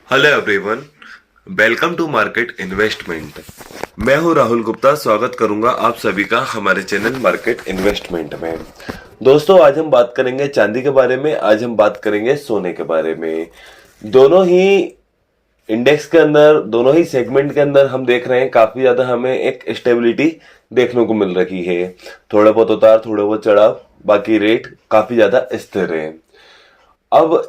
Hello everyone, welcome to market investment. मैं हूं राहुल गुप्ता। स्वागत करूंगा आप सभी का हमारे चैनल मार्केट इन्वेस्टमेंट में। दोस्तों, आज हम बात करेंगे चांदी के बारे में, आज हम बात करेंगे सोने के बारे में। दोनों ही इंडेक्स के अंदर, दोनों ही सेगमेंट के अंदर हम देख रहे हैं काफी ज्यादा हमें एक स्टेबिलिटी देखने को मिल रही है। थोड़ा बहुत उतार, थोड़ा बहुत चढ़ाव, बाकी रेट काफी ज्यादा स्थिर है। अब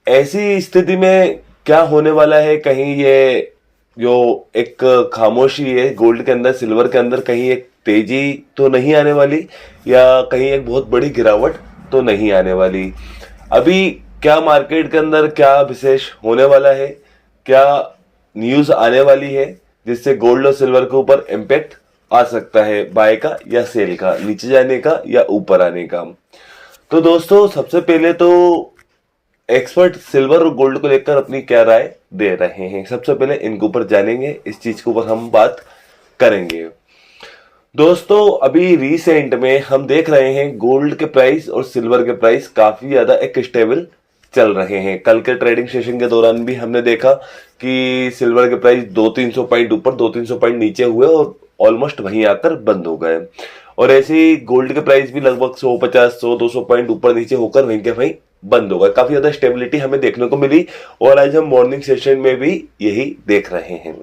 ऐसी स्थिति में क्या होने वाला है, कहीं ये जो एक खामोशी है गोल्ड के अंदर, सिल्वर के अंदर, कहीं एक तेजी तो नहीं आने वाली, या कहीं एक बहुत बड़ी गिरावट तो नहीं आने वाली। अभी क्या मार्केट के अंदर क्या विशेष होने वाला है, क्या न्यूज आने वाली है जिससे गोल्ड और सिल्वर के ऊपर इम्पैक्ट आ सकता है, बाय का या सेल का, नीचे जाने का या ऊपर आने का। तो दोस्तों, सबसे पहले तो एक्सपर्ट सिल्वर और गोल्ड को लेकर अपनी क्या राय दे रहे हैं, सबसे पहले इनके ऊपर जानेंगे, इस चीज के ऊपर हम बात करेंगे। दोस्तों, अभी रिसेंट में हम देख रहे हैं गोल्ड के प्राइस और सिल्वर के प्राइस काफी ज्यादा एक स्टेबल चल रहे हैं। कल के ट्रेडिंग सेशन के दौरान भी हमने देखा कि सिल्वर के प्राइस 200-300 पॉइंट ऊपर, 200-300 पॉइंट नीचे हुए और ऑलमोस्ट वहीं आकर बंद हो गए। और ऐसे ही गोल्ड के प्राइस भी लगभग 150-100-200 पॉइंट ऊपर नीचे होकर वहीं के वहीं बंद होगा। काफी ज्यादा स्टेबिलिटी हमें देखने को मिली और आज हम मॉर्निंग सेशन में भी यही देख रहे हैं।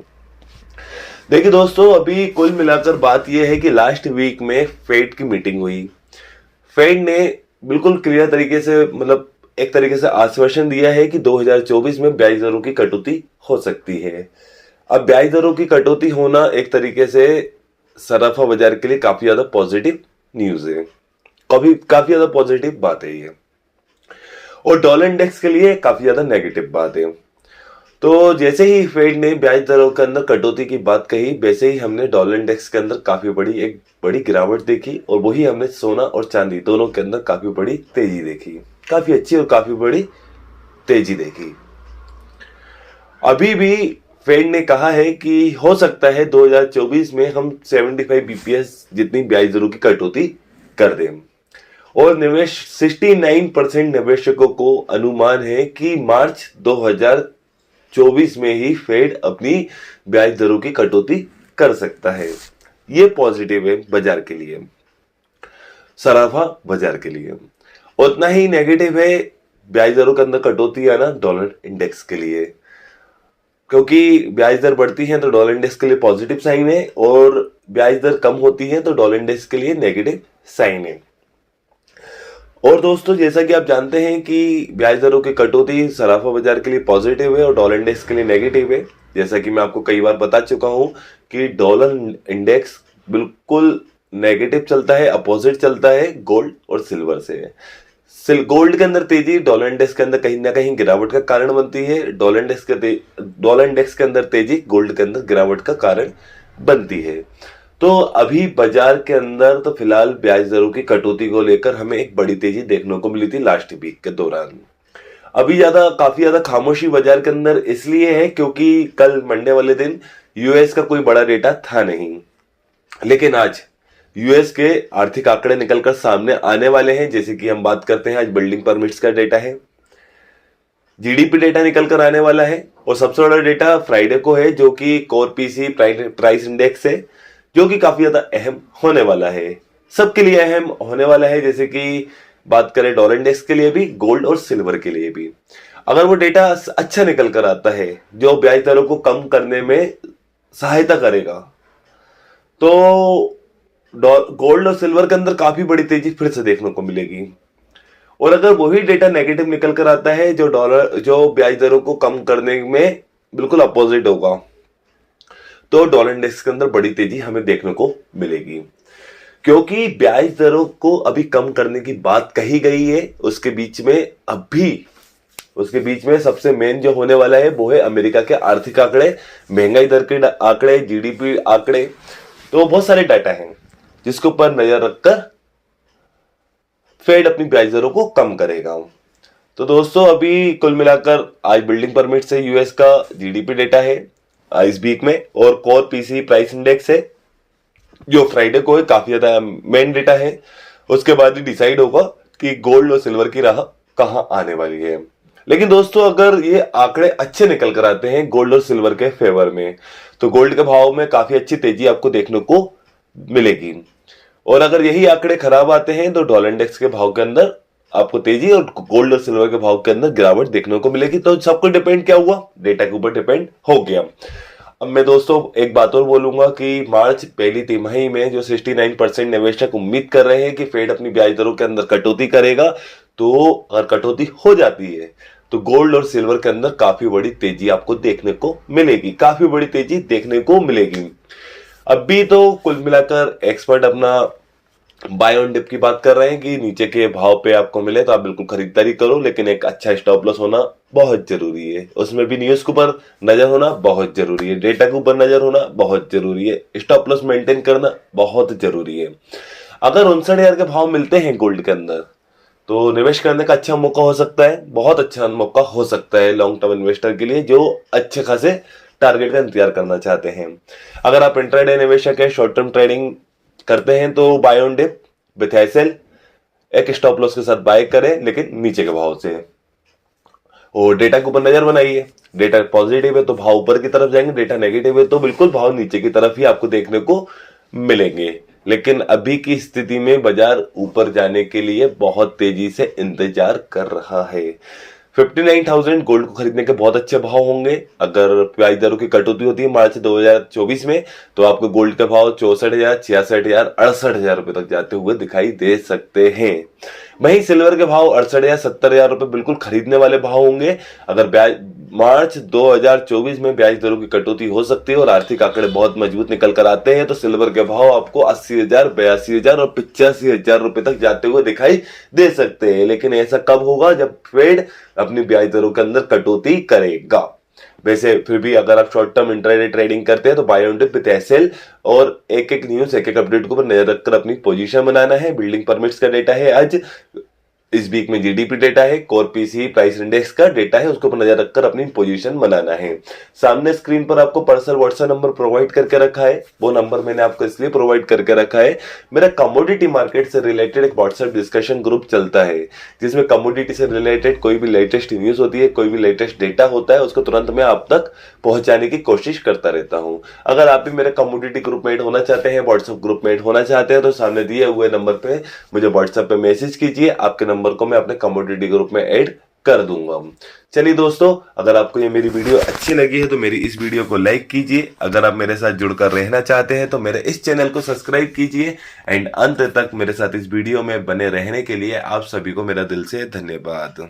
देखिए दोस्तों, अभी कुल मिलाकर बात यह है कि लास्ट वीक में फेड की मीटिंग हुई। फेड ने बिल्कुल क्लियर तरीके से, मतलब एक तरीके से आश्वासन दिया है कि 2024 में ब्याज दरों की कटौती हो सकती है। अब ब्याज दरों की कटौती होना एक तरीके से सराफा बाजार के लिए काफी ज्यादा पॉजिटिव न्यूज है, काफी ज्यादा पॉजिटिव बात है ये, और डॉलर इंडेक्स के लिए काफी ज्यादा नेगेटिव बात है। तो जैसे ही फेड ने ब्याज दरों के अंदर कटौती की बात कही, वैसे ही हमने डॉलर इंडेक्स के अंदर काफी बड़ी गिरावट देखी, और वही हमने सोना और चांदी दोनों के अंदर काफी बड़ी तेजी देखी, काफी अच्छी और काफी बड़ी तेजी देखी। अभी भी फेड ने कहा है कि हो सकता है 2024 में हम 75 बीपीएस जितनी ब्याज दरों की कटौती कर दें, और 69% निवेशकों को अनुमान है कि मार्च 2024 में ही फेड अपनी ब्याज दरों की कटौती कर सकता है। ये पॉजिटिव है बाजार के लिए, सराफा बाजार के लिए। उतना ही नेगेटिव है ब्याज दरों के अंदर कटौती आना डॉलर इंडेक्स के लिए, क्योंकि ब्याज दर बढ़ती है तो डॉलर इंडेक्स के लिए पॉजिटिव साइन है, और ब्याज दर कम होती है तो डॉलर इंडेक्स के लिए नेगेटिव साइन है। और दोस्तों, जैसा कि आप जानते हैं कि ब्याज दरों की कटौती सराफा बाजार के लिए पॉजिटिव है और डॉलर इंडेक्स के लिए नेगेटिव है। जैसा कि मैं आपको कई बार बता चुका हूं कि डॉलर इंडेक्स बिल्कुल नेगेटिव चलता है, अपोजिट चलता है गोल्ड और सिल्वर से। गोल्ड के अंदर तेजी डॉलर इंडेक्स के अंदर कहीं ना कहीं गिरावट का कारण बनती है, डॉलर इंडेक्स के अंदर तेजी गोल्ड के अंदर गिरावट का कारण बनती है। तो अभी बाजार के अंदर तो फिलहाल ब्याज दरों की कटौती को लेकर हमें एक बड़ी तेजी देखने को मिली थी लास्ट वीक के दौरान। अभी काफी ज्यादा खामोशी बाजार के अंदर इसलिए है क्योंकि कल मंडे वाले दिन यूएस का कोई बड़ा डेटा था नहीं, लेकिन आज यूएस के आर्थिक आंकड़े निकलकर सामने आने वाले हैं। जैसे कि हम बात करते हैं, आज बिल्डिंग परमिट्स का डेटा है, जीडीपी डेटा निकलकर आने वाला है, और सबसे बड़ा डेटा फ्राइडे को है जो कि कोर पीसी प्राइस इंडेक्स है, जो कि काफी ज्यादा अहम होने वाला है, सबके लिए अहम होने वाला है। जैसे कि बात करें डॉलर इंडेक्स के लिए भी, गोल्ड और सिल्वर के लिए भी, अगर वो डेटा अच्छा निकल कर आता है जो ब्याज दरों को कम करने में सहायता करेगा, तो गोल्ड और सिल्वर के अंदर काफी बड़ी तेजी फिर से देखने को मिलेगी। और अगर वही डेटा नेगेटिव निकल कर आता है जो ब्याज दरों को कम करने में बिल्कुल अपोजिट होगा, तो डॉलर इंडेक्स के अंदर बड़ी तेजी हमें देखने को मिलेगी। क्योंकि ब्याज दरों को अभी कम करने की बात कही गई है, उसके बीच में सबसे मेन जो होने वाला है वो है अमेरिका के आर्थिक आंकड़े, महंगाई दर के आंकड़े, जीडीपी आंकड़े। तो बहुत सारे डाटा हैं जिसके ऊपर नजर रखकर फेड अपनी ब्याज दरों को कम करेगा। तो दोस्तों, अभी कुल मिलाकर आज बिल्डिंग परमिट से यूएस का जीडीपी डेटा है इस वीक में, और कोर पीसी प्राइस इंडेक्स है जो फ्राइडे को है, काफी ज्यादा मेन डेटा है। उसके बाद ही डिसाइड होगा कि गोल्ड और सिल्वर की राह कहां आने वाली है। लेकिन दोस्तों अगर ये आंकड़े अच्छे निकल कर आते हैं गोल्ड और सिल्वर के फेवर में, तो गोल्ड के भाव में काफी अच्छी तेजी आपको देखने को मिलेगी। और अगर यही आंकड़े खराब आते हैं तो डॉलर इंडेक्स के भाव के अंदर आपको तेजी और गोल्ड और सिल्वर के भाव के अंदर गिरावट देखने को मिलेगी। तो सब कुछ डिपेंड क्या हुआ, डेटा के ऊपर डिपेंड हो गया। अब मैं दोस्तों एक बात और बोलूंगा कि मार्च पहली तिमाही में जो 69% निवेशक उम्मीद कर रहे हैं कि फेड अपनी ब्याज दरों के अंदर कटौती करेगा, तो अगर कटौती हो जाती है तो गोल्ड और सिल्वर के अंदर काफी बड़ी तेजी आपको देखने को मिलेगी, काफी बड़ी तेजी देखने को मिलेगी। अभी तो कुल मिलाकर एक्सपर्ट अपना बाय ऑन डिप की बात कर रहे हैं कि नीचे के भाव पे आपको मिले तो आप बिल्कुल खरीदारी करो, लेकिन एक अच्छा स्टॉप लॉस होना बहुत जरूरी है। उसमें भी न्यूज के ऊपर नजर होना बहुत जरूरी है, डेटा के ऊपर नजर होना बहुत जरूरी है, स्टॉप लॉस मेंटेन करना बहुत जरूरी है। अगर 59,000 के भाव मिलते हैं गोल्ड के अंदर तो निवेश करने का अच्छा मौका हो सकता है, बहुत अच्छा मौका हो सकता है लॉन्ग टर्म इन्वेस्टर के लिए जो अच्छे खासे टारगेट का इंतजार करना चाहते हैं। अगर आप इंट्राडे निवेशक है, शॉर्ट टर्म ट्रेडिंग करते हैं तो buy on dip with SL एक स्टॉप लॉस के साथ बाय करें, लेकिन नीचे के भाव से। और डेटा के ऊपर नजर बनाइए, डेटा पॉजिटिव है तो भाव ऊपर की तरफ जाएंगे, डेटा नेगेटिव है तो बिल्कुल भाव नीचे की तरफ ही आपको देखने को मिलेंगे। लेकिन अभी की स्थिति में बाजार ऊपर जाने के लिए बहुत तेजी से इंतजार कर रहा है। 59,000 गोल्ड को खरीदने के बहुत अच्छे भाव होंगे। अगर ब्याज दरों की कटौती होती है मार्च 2024 में तो आपको गोल्ड का भाव 64,000, 66,000, 68,000 रुपए तक जाते हुए दिखाई दे सकते हैं। वहीं सिल्वर के भाव 68,000, 70,000 रुपए बिल्कुल खरीदने वाले भाव होंगे। अगर ब्याज मार्च 2024 में ब्याज दरों की कटौती हो सकती है और आर्थिक आंकड़े बहुत मजबूत निकल कर आते हैं तो सिल्वर के भाव आपको 80,000, 82,000 और 85,000 रुपए तक जाते हुए दिखाई दे सकते हैं। लेकिन ऐसा कब होगा, जब फेड अपनी ब्याज दरों के अंदर कटौती करेगा। वैसे फिर भी अगर आप शॉर्ट टर्म इंट्राडे ट्रेडिंग करते हैं तो buy on dip with SL और एक न्यूज, एक अपडेट के ऊपर नजर रखकर अपनी पोजीशन बनाना है। बिल्डिंग परमिट्स का डेटा है आज, इस वीक में जीडीपी डेटा है, कोर पीसी प्राइस इंडेक्स का डेटा है, उसके ऊपर नजर रखकर अपनी पोजीशन बनाना है। सामने स्क्रीन पर आपको पर्सनल व्हाट्सएप नंबर प्रोवाइड करके रखा है। वो नंबर मैंने आपको इसलिए प्रोवाइड करके रखा है, मेरा कमोडिटी मार्केट से रिलेटेड एक व्हाट्सएप डिस्कशन ग्रुप चलता है जिसमें कमोडिटी से रिलेटेड कोई भी लेटेस्ट न्यूज होती है, कोई भी लेटेस्ट डेटा होता है, उसको तुरंत मैं आप तक पहुंचाने की कोशिश करता रहता हूं। अगर आप भी मेरे कमोडिटी ग्रुप में ऐड होना चाहते हैं, व्हाट्सएप ग्रुप में ऐड होना चाहते हैं तो सामने दिए हुए नंबर पे मुझे व्हाट्सएप पे मैसेज कीजिए, आपके नंबर को मैं अपने कमोडिटी ग्रुप में ऐड कर दूंगा। चलिए दोस्तों, अगर आपको ये मेरी वीडियो अच्छी लगी है तो मेरी इस वीडियो को लाइक कीजिए। अगर आप मेरे साथ जुड़कर रहना चाहते हैं तो मेरे इस चैनल को सब्सक्राइब कीजिए एंड अंत तक मेरे साथ इस वीडियो में बने रहने के लिए आप सभी को मेरा दिल से धन्यवाद।